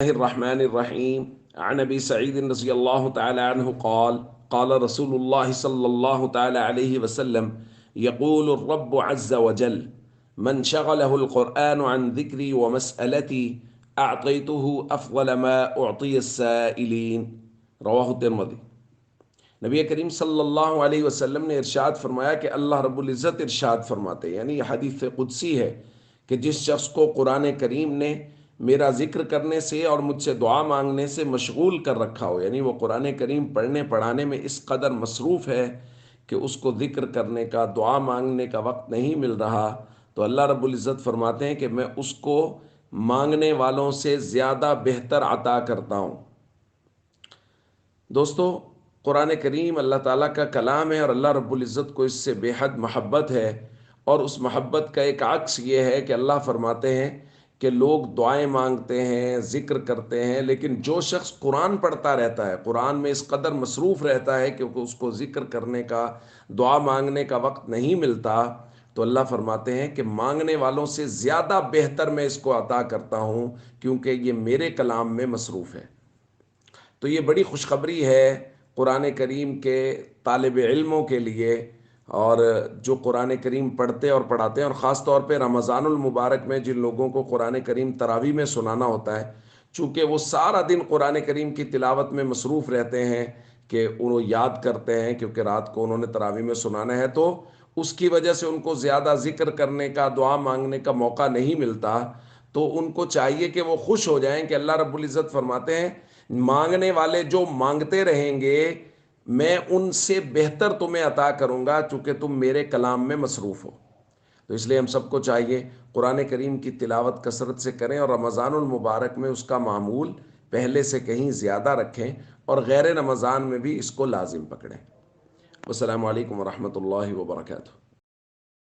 الرحمن الرحيم عن أبي سعيد رضي الله تعالى عنه قال قال رسول الله صلى الله تعالى عليه وسلم يقول الرب عز وجل من شغله القرآن عن ذكري ومسألتي أعطيته أفضل ما أعطي السائلين رواہ الترمذی۔ نبی کریم صلی اللہ علیہ وسلم نے ارشاد فرمایا کہ اللہ رب العزت ارشاد فرماتے، یعنی یہ حدیث قدسی ہے کہ جس شخص کو قرآن کریم نے میرا ذکر کرنے سے اور مجھ سے دعا مانگنے سے مشغول کر رکھا ہو، یعنی وہ قرآن کریم پڑھنے پڑھانے میں اس قدر مصروف ہے کہ اس کو ذکر کرنے کا، دعا مانگنے کا وقت نہیں مل رہا، تو اللہ رب العزت فرماتے ہیں کہ میں اس کو مانگنے والوں سے زیادہ بہتر عطا کرتا ہوں۔ دوستو، قرآن کریم اللہ تعالیٰ کا کلام ہے اور اللہ رب العزت کو اس سے بے حد محبت ہے، اور اس محبت کا ایک عکس یہ ہے کہ اللہ فرماتے ہیں کہ لوگ دعائیں مانگتے ہیں، ذکر کرتے ہیں، لیکن جو شخص قرآن پڑھتا رہتا ہے، قرآن میں اس قدر مصروف رہتا ہے کہ اس کو ذکر کرنے کا، دعا مانگنے کا وقت نہیں ملتا، تو اللہ فرماتے ہیں کہ مانگنے والوں سے زیادہ بہتر میں اس کو عطا کرتا ہوں، کیونکہ یہ میرے کلام میں مصروف ہے۔ تو یہ بڑی خوشخبری ہے قرآن کریم کے طالب علموں کے لیے، اور جو قرآن کریم پڑھتے اور پڑھاتے ہیں، اور خاص طور پہ رمضان المبارک میں جن لوگوں کو قرآن کریم تراویح میں سنانا ہوتا ہے، چونکہ وہ سارا دن قرآن کریم کی تلاوت میں مصروف رہتے ہیں کہ انہوں یاد کرتے ہیں، کیونکہ رات کو انہوں نے تراویح میں سنانا ہے، تو اس کی وجہ سے ان کو زیادہ ذکر کرنے کا، دعا مانگنے کا موقع نہیں ملتا۔ تو ان کو چاہیے کہ وہ خوش ہو جائیں کہ اللہ رب العزت فرماتے ہیں مانگنے والے جو مانگتے رہیں گے میں ان سے بہتر تمہیں عطا کروں گا، چونکہ تم میرے کلام میں مصروف ہو۔ تو اس لیے ہم سب کو چاہیے قرآن کریم کی تلاوت کثرت سے کریں، اور رمضان المبارک میں اس کا معمول پہلے سے کہیں زیادہ رکھیں، اور غیر رمضان میں بھی اس کو لازم پکڑیں۔ السلام علیکم ورحمۃ اللہ وبرکاتہ۔